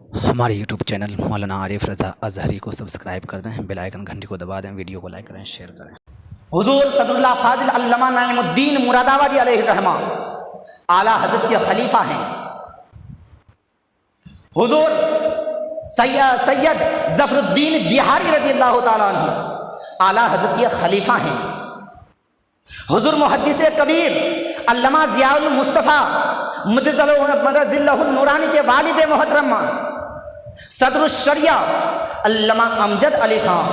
ہمارے YouTube channel مولانا عارف رضا اظہری کو subscribe کر دیں، بیل آئیکن گھنٹی کو دبا دیں، ویڈیو کو لائک کریں، شیئر کریں۔ حضور صدر اللہ فاضل علامہ نعیم الدین مراد آبادی علیہ الرحمہ اعلیٰ حضرت کے خلیفہ ہیں۔ حضور سید ظفر الدین بہاری رضی اللہ تعالیٰ عنہ اعلیٰ حضرت کے خلیفہ ہیں۔ حضور محدث کبیر علامہ ضیاء المصطفیٰ مدظ اللہ النورانی کے والد محترم صدر الشریعہ علامہ امجد علی خان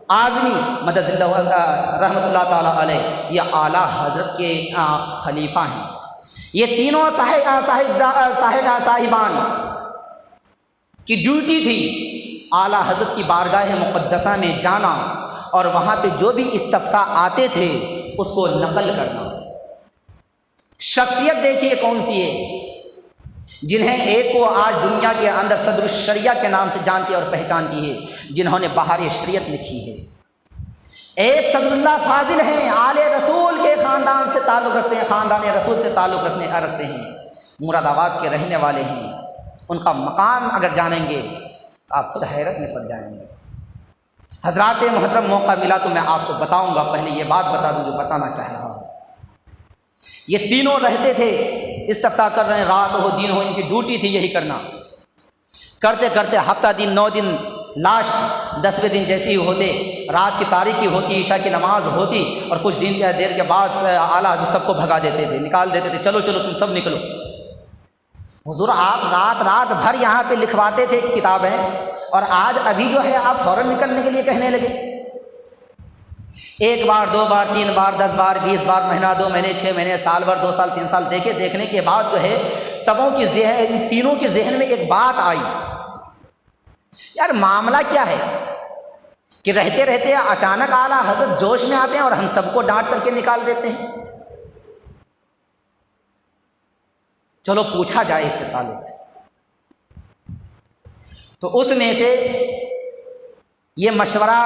اعظمی مدظ اللہ رحمۃ اللہ تعالیٰ علیہ یہ اعلیٰ حضرت کے خلیفہ ہیں۔ یہ تینوں صاحبان کی ڈیوٹی تھی اعلیٰ حضرت کی بارگاہ مقدسہ میں جانا اور وہاں پہ جو بھی استفتاء آتے تھے اس کو نقل کرنا۔ شخصیت دیکھیے کون سی ہے جنہیں ایک کو آج دنیا کے اندر صدر الشریعہ کے نام سے جانتی اور پہچانتی ہے، جنہوں نے بہار شریعت لکھی ہے۔ ایک صدر اللہ فاضل ہیں، آل رسول کے خاندان سے تعلق رکھتے ہیں، خاندان رسول سے تعلق رکھتے ہیں، مراد آباد کے رہنے والے ہیں۔ ان کا مقام اگر جانیں گے تو آپ خود حیرت میں پڑ جائیں گے۔ حضرات محترم، موقع ملا تو میں آپ کو بتاؤں گا، پہلے یہ بات بتا دوں جو بتانا چاہ رہا ہوں۔ یہ تینوں رہتے تھے، استفتاء کر رہے ہیں، رات ہو دن ہو، ان کی ڈیوٹی تھی یہی کرنا۔ کرتے کرتے ہفتہ دن 9 دن، لاسٹ 10ویں دن جیسے ہی ہوتے، رات کی تاریکی ہوتی، عشاء کی نماز ہوتی اور کچھ دن دیر کے بعد اعلیٰ حضرت سب کو بھگا دیتے تھے، نکال دیتے تھے، چلو چلو تم سب نکلو۔ حضور آپ رات بھر یہاں پہ لکھواتے تھے کتابیں، اور آج ابھی جو ہے آپ فوراً نکلنے کے لیے کہنے لگے۔ 1 بار 2 بار 3 بار 10 بار 20 بار، مہینہ 2 مہینے 6 مہینے، سال بھر 2 سال 3 سال دیکھنے کے بعد جو ہے سبوں کی ذہن، تینوں کے ذہن میں ایک بات آئی، یار معاملہ کیا ہے کہ رہتے رہتے اچانک اعلیٰ حضرت جوش میں آتے ہیں اور ہم سب کو ڈانٹ کر کے نکال دیتے ہیں۔ چلو پوچھا جائے اس کے تعلق سے۔ تو اس میں سے یہ مشورہ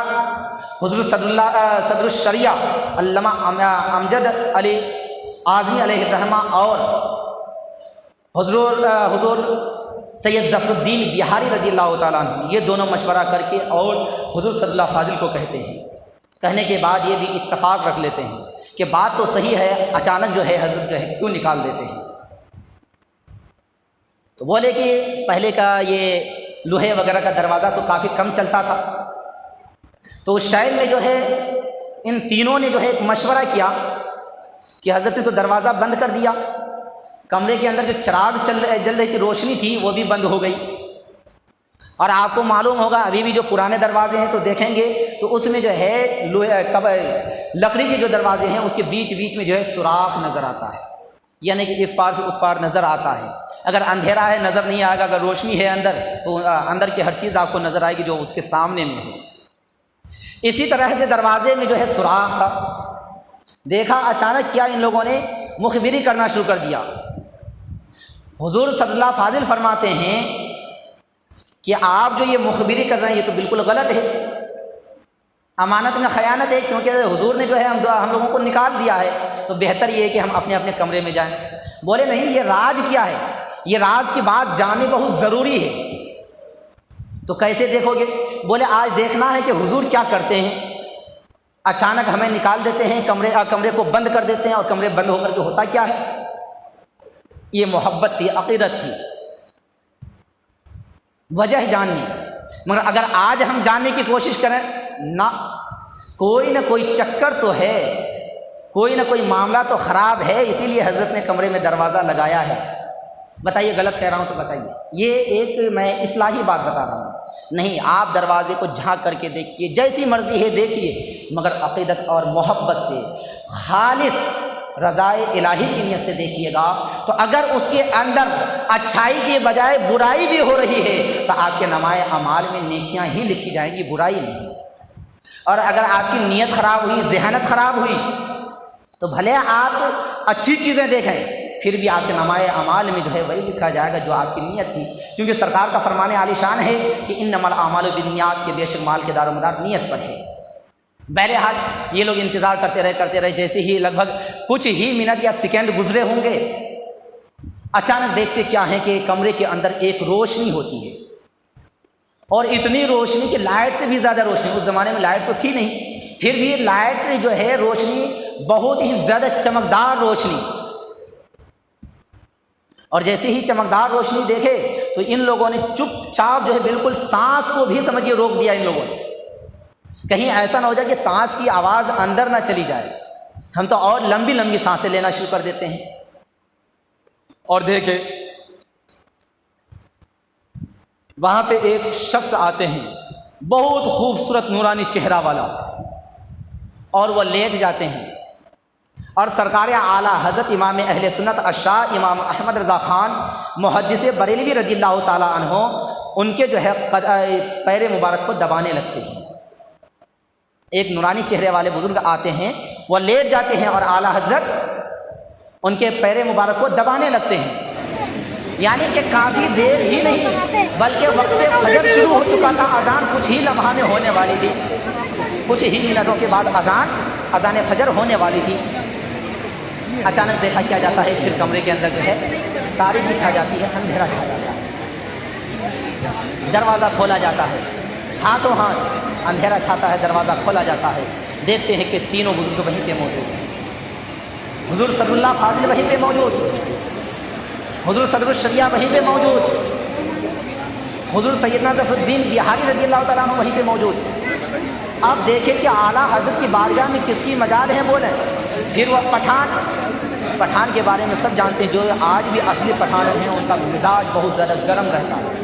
حضور صدر الشریعہ علامہ امجد علی اعظمی علیہ الرحمہ اور حضور سید ظفر الدین بہاری رضی اللہ تعالیٰ عنہ، یہ دونوں مشورہ کر کے اور حضور صلی اللہ فاضل کو کہتے ہیں۔ کہنے کے بعد یہ بھی اتفاق رکھ لیتے ہیں کہ بات تو صحیح ہے، اچانک جو ہے حضرت جو ہے کیوں نکال دیتے ہیں۔ تو بولے کہ پہلے کا یہ لوہے وغیرہ کا دروازہ تو کافی کم چلتا تھا، تو اس ٹائم میں جو ہے ان تینوں نے جو ہے ایک مشورہ کیا کہ حضرت نے تو دروازہ بند کر دیا، کمرے کے اندر جو چراغ جل رہی تھی، روشنی تھی، وہ بھی بند ہو گئی، اور آپ کو معلوم ہوگا ابھی بھی جو پرانے دروازے ہیں تو دیکھیں گے تو اس میں جو ہے لکڑی کے جو دروازے ہیں اس کے بیچ میں جو ہے سوراخ نظر آتا ہے، یعنی کہ اس پار سے اس پار نظر آتا ہے۔ اگر اندھیرا ہے نظر نہیں آئے گا، اگر روشنی ہے اندر تو اندر کی ہر چیز آپ کو نظر آئے گی جو اس کے سامنے میں ہے۔ اسی طرح سے دروازے میں جو ہے سوراخ تھا۔ دیکھا اچانک کیا ان لوگوں نے مخبری کرنا شروع کر دیا۔ حضور صلی اللہ فاضل فرماتے ہیں کہ آپ جو یہ مخبری کر رہے ہیں یہ تو بالکل غلط ہے، امانت میں خیانت ہے، کیونکہ حضور نے جو ہے ہم لوگوں کو نکال دیا ہے، تو بہتر یہ ہے کہ ہم اپنے اپنے کمرے میں جائیں۔ بولے نہیں، یہ راز کیا ہے، یہ راز کی بات جاننی بہت ضروری ہے۔ تو کیسے دیکھو گے؟ بولے آج دیکھنا ہے کہ حضور کیا کرتے ہیں، اچانک ہمیں نکال دیتے ہیں، کمرے کو بند کر دیتے ہیں، اور کمرے بند ہو کر کے ہوتا کیا ہے۔ یہ محبت تھی، عقیدت تھی، وجہ جاننی۔ مگر اگر آج ہم جاننے کی کوشش کریں، نہ کوئی نہ کوئی چکر تو ہے، کوئی نہ کوئی معاملہ تو خراب ہے، اسی لیے حضرت نے کمرے میں دروازہ لگایا ہے۔ بتائیے غلط کہہ رہا ہوں تو بتائیے، یہ ایک میں اصلاحی بات بتا رہا ہوں۔ نہیں، آپ دروازے کو جھانک کر کے دیکھیے، جیسی مرضی ہے دیکھیے، مگر عقیدت اور محبت سے، خالص رضائے الہی کی نیت سے دیکھیے گا، تو اگر اس کے اندر اچھائی کی بجائے برائی بھی ہو رہی ہے تو آپ کے نامۂ اعمال میں نیکیاں ہی لکھی جائیں گی، برائی نہیں۔ اور اگر آپ کی نیت خراب ہوئی، ذہانت خراب ہوئی، تو بھلے آپ اچھی چیزیں دیکھیں، پھر بھی آپ کے نامۂ اعمال میں جو ہے وہی لکھا جائے گا جو آپ کی نیت تھی، کیونکہ سرکار کا فرمان عالی شان ہے کہ انما الاعمال بالنیات، کے بے شک مال کے دار و مدار نیت پر ہے۔ بہرحال یہ لوگ انتظار کرتے رہے، جیسے ہی لگ بھگ کچھ ہی منٹ یا سیکنڈ گزرے ہوں گے، اچانک دیکھتے کیا ہیں کہ کمرے کے اندر ایک روشنی ہوتی ہے، اور اتنی روشنی کہ لائٹ سے بھی زیادہ روشنی، اس زمانے میں لائٹ تو تھی نہیں، پھر بھی لائٹ جو ہے روشنی بہت ہی زیادہ چمکدار روشنی، اور جیسے ہی چمکدار روشنی دیکھے تو ان لوگوں نے چپ چاپ جو ہے بالکل سانس کو بھی سمجھیے روک دیا ان لوگوں نے، کہیں ایسا نہ ہو جائے کہ سانس کی آواز اندر نہ چلی جائے، ہم تو اور لمبی لمبی سانسیں لینا شروع کر دیتے ہیں۔ اور دیکھیں وہاں پہ ایک شخص آتے ہیں بہت خوبصورت نورانی چہرہ والا، اور وہ لیٹ جاتے ہیں، اور سرکار اعلیٰ حضرت امام اہل سنت الشاہ امام احمد رضا خان محدث بریلوی رضی اللہ تعالیٰ عنہ ان کے جو ہے پیر مبارک کو دبانے لگتے ہیں۔ ایک نورانی چہرے والے بزرگ آتے ہیں، وہ لیٹ جاتے ہیں اور اعلیٰ حضرت ان کے پیر مبارک کو دبانے لگتے ہیں، یعنی کہ کافی دیر ہی نہیں بلکہ وقت فجر شروع ہو چکا تھا، اذان کچھ ہی لمحہ میں ہونے والی تھی، کچھ ہی منٹوں کے بعد اذان فجر ہونے والی تھی۔ اچانک دیکھا کیا جاتا ہے، پھر کمرے کے اندر جو ہے تاریکی چھا جاتی ہے، اندھیرا چھا جاتا ہے، دروازہ کھولا جاتا ہے، ہاتھوں ہاتھ اندھیرا چھاتا ہے، دروازہ کھولا جاتا ہے، دیکھتے ہیں کہ تینوں بزرگ وہیں پہ موجود ہیں، حضور صدر اللہ فاضل وہیں پہ موجود، حضور صدر الشریعہ وہیں پہ موجود، حضور سیدنا ظفر الدین بہاری رضی اللہ تعالیٰ عنہ وہیں پہ موجود۔ اب دیکھیں کہ اعلیٰ حضرت کی بارگاہ میں کس کی مجال ہے بولیں۔ پھر وہ پٹھان کے بارے میں سب جانتے ہیں، جو آج بھی اصلی پٹھان ہیں ان کا مزاج بہت زیادہ گرم رہتا ہے۔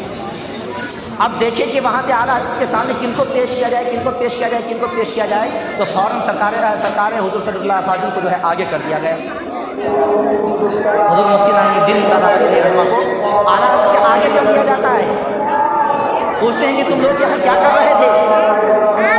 اب دیکھیں کہ وہاں پہ اعلیٰ حضرت کے سامنے کن کو پیش کیا جائے، کن کو پیش کیا جائے، کن کو پیش کیا جائے، تو فوراً سرکار حضور صلی اللہ فاضل کو جو ہے آگے کر دیا گیا۔ حضور مفتی نعیم الدین مراد آبادی رحمہ کو اعلیٰ حضرت کے آگے کر دیا جاتا ہے۔ پوچھتے ہیں کہ تم لوگ یہاں کیا کر رہے تھے،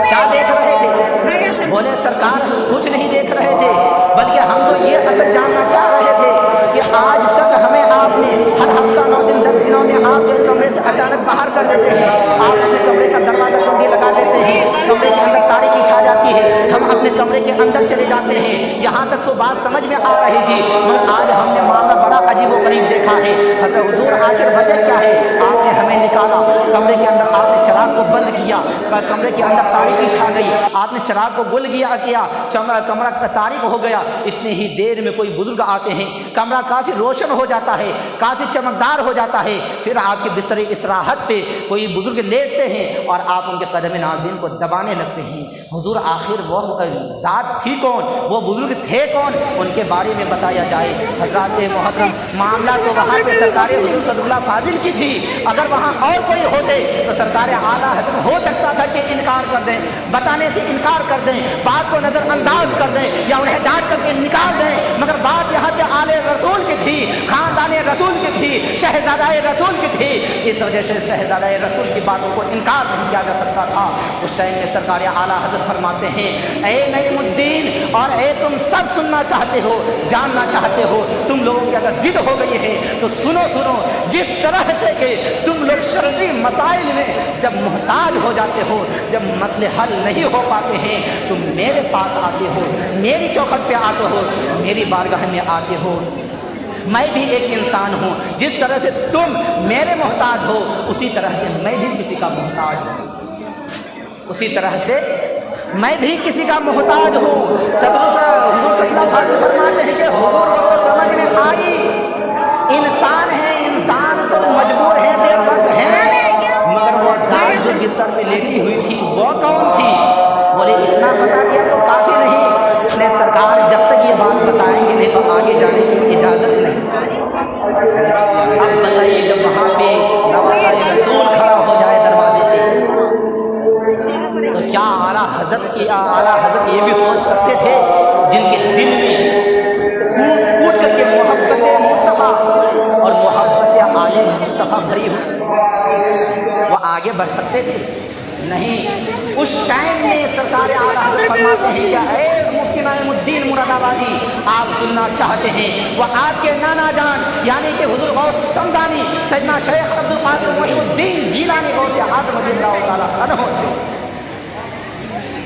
کیا دیکھ رہے تھے؟ بولے سرکار کچھ نہیں دیکھ رہے تھے، بلکہ ہم تو یہ اصل جاننا چاہ رہے تھے کہ آج تک ہمیں آپ نے ہر ہفتہ 9 دن 10 دنوں میں آپ جو کمرے سے اچانک باہر کر دیتے ہیں، آپ اپنے کمرے کا دروازہ کنڈی لگا دیتے ہیں، کمرے کے اندر تاریکی چھا جاتی ہے، ہم اپنے کمرے کے اندر چلے جاتے ہیں، یہاں تک تو بات سمجھ میں آ رہی تھی، مگر آج ہم نے معاملہ بڑا عجیب و غریب دیکھا ہے۔ حضرت حضور آخر وجہ کیا ہے؟ آپ نے ہمیں نکالا کمرے کے اندر، آپ نے چراغ کو بند کیا، کمرے کے اندر تاریکی چھا گئی، آپ نے چراغ کو گل کیا، کمرہ تاریک ہو گیا، اتنی ہی دیر میں کوئی بزرگ آتے ہیں، کمرہ کافی روشن ہو جاتا ہے، کافی چمکدار ہو جاتا ہے، پھر آپ کے بستر استراحت پہ کوئی بزرگ لیٹتے ہیں اور آپ ان کے قدم نازنین کو دبانے لگتے ہیں۔ حضور آخر وہ ذات تھی کون، وہ بزرگ تھے کون، ان کے بارے میں بتایا جائے۔ حضرات محترم، معاملہ تو وہاں پہ سرکار حضور صلی اللہ فاضل کی تھی، اگر وہاں اور کوئی ہوتے تو سرکار اعلیٰ حضرت ہو سکتا تھا کہ انکار کر دیں، بتانے سے انکار کر دیں، بات کو نظر انداز کر دیں یا انہیں ڈانٹ کر کے نکال دیں، مگر بات یہاں پہ آل رسول کی تھی، خاندان رسول کی تھی، شہزادہ رسول کی تھی، اس وجہ سے شہزادہ رسول کی باتوں کو انکار نہیں کیا جا سکتا تھا۔ اس ٹائم میں سرکار اعلیٰ حضرت فرماتے ہیں، اے نعیم الدین اور اے تم سب سننا چاہتے ہو، جاننا چاہتے ہو، تم لوگوں کی اگر ضد ہو گئی ہے تو سنو، جس طرح سے کہ تم لوگ شرعی مسائل میں جب محتاج ہو جاتے ہو، جب مسئلے حل نہیں ہو پاتے ہیں، تم میرے پاس آتے ہو، میری چوکھٹ پہ آتے ہو، میری بارگاہ میں آتے ہو۔ میں بھی ایک انسان ہوں، جس طرح سے تم میرے محتاج ہو اسی طرح سے میں بھی کسی کا محتاج ہوں، اسی طرح سے میں بھی کسی کا محتاج ہوں۔ حضور صلی اللہ علیہ وسلم فرماتے ہیں کہ حضور کو سمجھ میں آئی، انسان ہے، انسان تو مجبور ہے، بے بس ہے، مگر وہ ذات جو بستر میں لیٹی ہوئی تھی وہ کون تھی؟ بولے اتنا بتا دیا تو کافی نہیں، اس نے سرکار جب تک یہ بات بتائیں گے نہیں تو آگے جانے کی اجازت نہیں۔ اب بتائیے جب وہاں پہ نواسائے رسول کھڑا ہو جائے دروازے پہ تو کیا اعلیٰ حضرت یہ بھی سوچ سکتے تھے جن کے دل میں کوٹ کر کے محبت مصطفیٰ اور محبت آل مصطفیٰ بھری ہو، وہ آگے بڑھ سکتے تھے؟ نہیں۔ اس ٹائم میں سرکار اعلیٰ حضرت فرماتے ہیں کہ اے مفتی نعیم الدین مراد آبادی، آپ سننا چاہتے ہیں، وہ آپ کے نانا جان یعنی کہ حضور غوث سمدانی سیدنا شیخ عبد القادر محی الدین جیلانی غوث اعظم رضی اللہ تعالیٰ عنہ تھے۔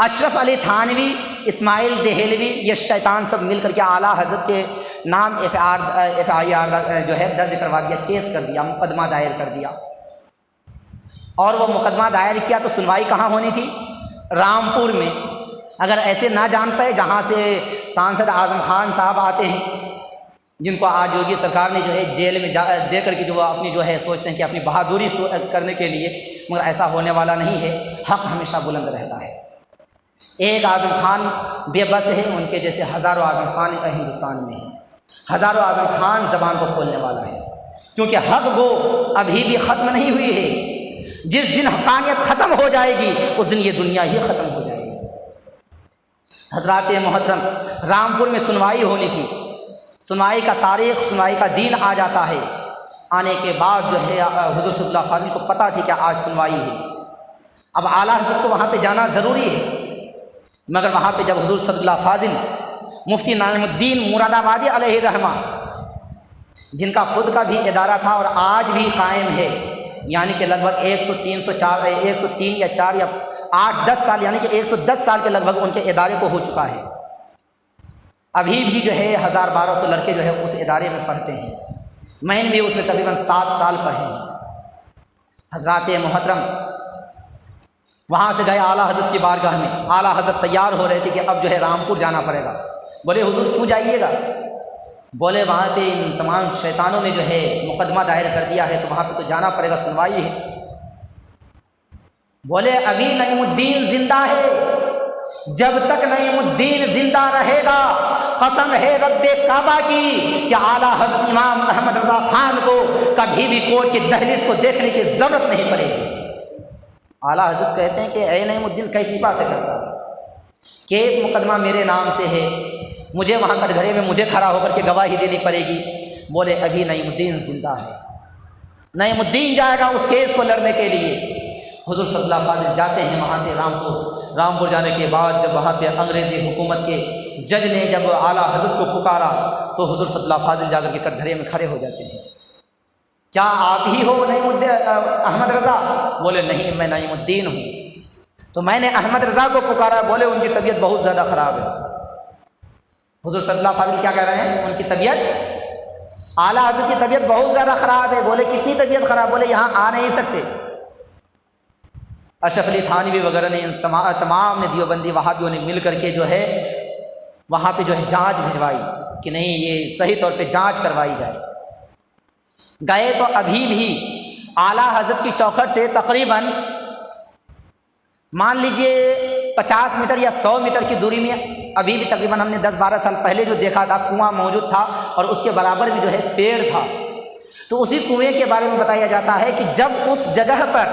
اشرف علی تھانوی، اسماعیل دہلوی، یہ شیطان سب مل کر کے اعلیٰ حضرت کے نام FIR جو ہے درج کروا دیا، کیس کر دیا، مقدمہ دائر کر دیا۔ اور وہ مقدمہ دائر کیا تو سنوائی کہاں ہونی تھی؟ رامپور میں۔ اگر ایسے نہ جان پائے جہاں سے سانسد اعظم خان صاحب آتے ہیں، جن کو آج یوگی سرکار نے جو ہے جیل میں دے کر کے جو وہ اپنی جو ہے سوچتے ہیں کہ اپنی بہادری کرنے کے لیے، مگر ایسا ہونے والا نہیں ہے، حق ہمیشہ بلند رہتا ہے۔ ایک اعظم خان بے بس ہے، ان کے جیسے ہزاروں اعظم خان ہندوستان میں ہیں، ہزاروں اعظم خان زبان کو کھولنے والا ہے، کیونکہ حق گو ابھی بھی ختم نہیں ہوئی ہے۔ جس دن حقانیت ختم ہو جائے گی اس دن یہ دنیا ہی ختم ہو جائے گی۔ حضرات محترم، رامپور میں سنوائی ہونی تھی، سنوائی کا تاریخ، سنوائی کا دن آ جاتا ہے، آنے کے بعد جو ہے حضور صلی اللہ فاضل کو پتہ تھی کہ آج سنوائی ہے۔ اب اعلیٰ حضرت کو وہاں پہ جانا ضروری ہے، مگر وہاں پہ جب حضور صلی اللہ فاضل مفتی نعیم الدین مراد آبادی علیہ رحمہ، جن کا خود کا بھی ادارہ تھا اور آج بھی قائم ہے، یعنی کہ لگ بھگ 103 یا 4 یا 8-10 سال، یعنی کہ 110 سال کے لگ بھگ ان کے ادارے کو ہو چکا ہے۔ ابھی بھی جو ہے 1200 لڑکے جو ہے اس ادارے میں پڑھتے ہیں، میں نے بھی اس میں تقریباً 7 سال پڑھے ہیں۔ حضرات محترم، وہاں سے گئے اعلیٰ حضرت کی بارگاہ میں، اعلیٰ حضرت تیار ہو رہے تھے کہ اب جو ہے رامپور جانا پڑے گا۔ بولے حضور کیوں جائیے گا؟ بولے وہاں پہ ان تمام شیطانوں نے جو ہے مقدمہ دائر کر دیا ہے، تو وہاں پہ تو جانا پڑے گا، سنوائی ہے۔ بولے ابھی نعیم الدین زندہ ہے، جب تک نعیم الدین زندہ رہے گا قسم ہے رب کعبہ کی کہ اعلیٰ حضرت امام احمد رضا خان کو کبھی بھی کورٹ کی دہلیز کو دیکھنے کی ضرورت نہیں پڑے گی۔ اعلیٰ حضرت کہتے ہیں کہ اے نعیم الدین کیسی باتیں کرتا ہے، کیس مقدمہ میرے نام سے ہے، مجھے وہاں کٹگھرے میں مجھے کھڑا ہو کر کے گواہی دینی پڑے گی۔ بولے ابھی نعیم الدین زندہ ہے، نعیم الدین جائے گا اس کیس کو لڑنے کے لیے۔ حضور صلی اللہ فاضل جاتے ہیں وہاں سے رامپور جانے کے بعد جب وہاں پہ انگریزی حکومت کے جج نے جب اعلیٰ حضرت کو پکارا تو حضور صلی اللہ فاضل جا کر کے کٹگھرے میں کھڑے ہو جاتے ہیں۔ کیا آپ ہی ہو نعیم الدین احمد رضا؟ بولے نہیں، میں نعیم الدین ہوں۔ تو میں نے احمد رضا کو پکارا، بولے ان کی طبیعت بہت زیادہ خراب ہے۔ حضور صلی اللہ فاضل کیا کہہ رہے ہیں؟ ان کی طبیعت، اعلیٰ حضرت کی طبیعت بہت زیادہ خراب ہے۔ بولے کتنی طبیعت خراب؟ بولے یہاں آ نہیں سکتے۔ اشرف علی تھانوی وغیرہ نے ان تمام نے دیوبندی وہابیوں نے مل کر کے جو ہے وہاں پہ جو ہے جانچ بھجوائی کہ نہیں یہ صحیح طور پہ جانچ کروائی جائے۔ گئے تو ابھی بھی اعلیٰ حضرت کی چوکھٹ سے تقریباً مان لیجئے 50 میٹر یا 100 میٹر کی دوری میں ابھی بھی تقریباً ہم نے 10-12 سال پہلے جو دیکھا تھا کنواں موجود تھا اور اس کے برابر میں جو ہے پیڑ تھا۔ تو اسی کنویں کے بارے میں بتایا جاتا ہے کہ جب اس جگہ پر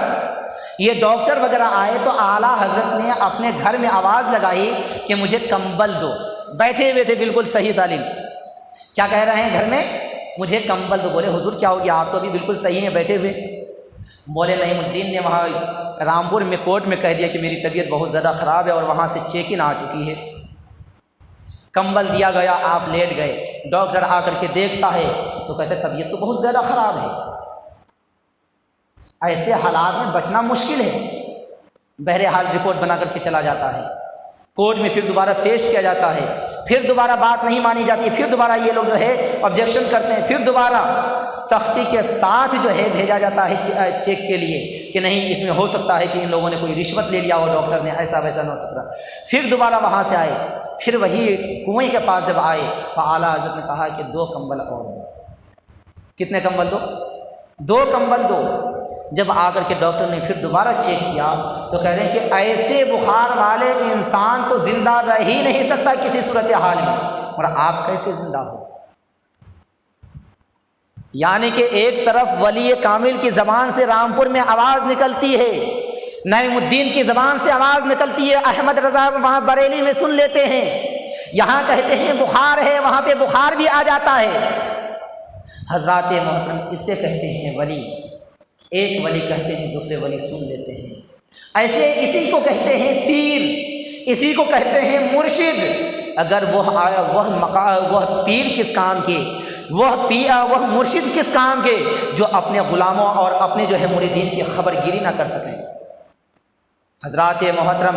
یہ ڈاکٹر وغیرہ آئے تو اعلیٰ حضرت نے اپنے گھر میں آواز لگائی کہ مجھے کمبل دو۔ بیٹھے ہوئے تھے بالکل صحیح سالم، کیا کہہ رہے ہیں گھر میں؟ مجھے کمبل دو۔ بولے حضور کیا ہو گیا، آپ تو ابھی بالکل صحیح ہیں بیٹھے ہوئے۔ بولے نعیم الدین نے وہاں رامپور میں کورٹ میں کہہ دیا کہ میری طبیعت بہت زیادہ خراب ہے اور وہاں سے چیکنگ آ چکی ہے۔ کمبل دیا گیا، آپ لیٹ گئے۔ ڈاکٹر آ کر کے دیکھتا ہے تو کہتے طبیعت تو بہت زیادہ خراب ہے۔ ایسے حالات میں بچنا مشکل ہے۔ بہرحال رپورٹ بنا کر کے چلا جاتا ہے، کورٹ میں پھر دوبارہ پیش کیا جاتا ہے، پھر دوبارہ بات نہیں مانی جاتی، پھر دوبارہ یہ لوگ جو ہے آبجیکشن کرتے ہیں، پھر دوبارہ سختی کے ساتھ جو ہے بھیجا جاتا ہے چیک کے لیے کہ نہیں اس میں ہو سکتا ہے کہ ان لوگوں نے کوئی رشوت لے لیا ہو، ڈاکٹر نے ایسا ویسا نہ ہو سکتا۔ پھر دوبارہ وہاں سے آئے، پھر وہی کنویں کے پاس جب آئے تو اعلیٰ حضرت نے کہا کہ 2 کمبل اور دو۔ کتنے کمبل دو؟ 2 کمبل دو۔ جب آ کر کے ڈاکٹر نے پھر دوبارہ چیک کیا تو کہہ رہے ہیں کہ ایسے بخار والے انسان تو زندہ رہ ہی نہیں سکتا کسی صورتحال میں، اور آپ کیسے زندہ ہو؟ یعنی کہ ایک طرف ولی کامل کی زبان سے رامپور میں آواز نکلتی ہے، نعیم الدین کی زبان سے آواز نکلتی ہے، احمد رضا وہاں بریلی میں سن لیتے ہیں، یہاں کہتے ہیں بخار ہے، وہاں پہ بخار بھی آ جاتا ہے۔ حضرات محترم، اس سے کہتے ہیں ولی، ایک ولی کہتے ہیں دوسرے ولی سن لیتے ہیں۔ ایسے اسی کو کہتے ہیں پیر، اسی کو کہتے ہیں مرشد۔ اگر وہ پیر کس کام کے، وہ مرشد کس کام کے جو اپنے غلاموں اور اپنے جو ہے مریدین کی خبر گیری نہ کر سکیں۔ حضرات محترم،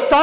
100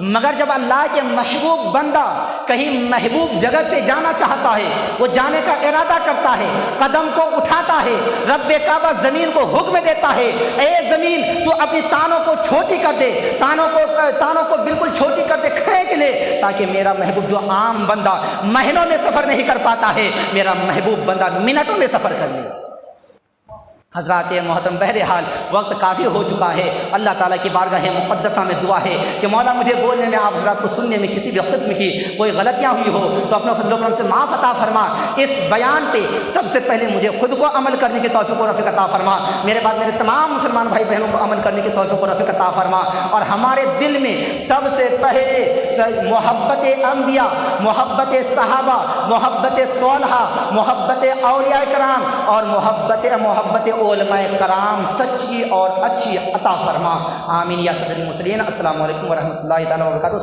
مگر جب اللہ کے محبوب بندہ کہیں محبوب جگہ پہ جانا چاہتا ہے، وہ جانے کا ارادہ کرتا ہے، قدم کو اٹھاتا ہے، رب کعبہ زمین کو حکم دیتا ہے، اے زمین تو اپنی تانوں کو چھوٹی کر دے، تانوں کو بالکل چھوٹی کر دے، کھینچ لے، تاکہ میرا محبوب جو عام بندہ مہینوں میں سفر نہیں کر پاتا ہے، میرا محبوب بندہ منٹوں میں سفر کر لے۔ حضرات محترم، بہرحال وقت کافی ہو چکا ہے۔ اللہ تعالیٰ کی بارگاہ مقدسہ میں دعا ہے کہ مولا مجھے بولنے میں، آپ حضرات کو سننے میں کسی بھی قسم کی کوئی غلطیاں ہوئی ہو تو اپنے فضل و کرم سے معاف عطا فرما۔ اس بیان پہ سب سے پہلے مجھے خود کو عمل کرنے کی توفیق و رفیق عطا فرما، میرے بعد میرے تمام مسلمان بھائی بہنوں کو عمل کرنے کی توفیق و رفیق عطا فرما، اور ہمارے دل میں سب سے پہلے محبت انبیاء، محبت صحابہ، محبت صالحہ، محبت اولیاء کرام اور محبت علماء کرام سچی اور اچھی عطا فرما۔ آمین یا صدر المرسلین۔ السلام علیکم ورحمۃ اللہ تعالیٰ وبرکاتہ۔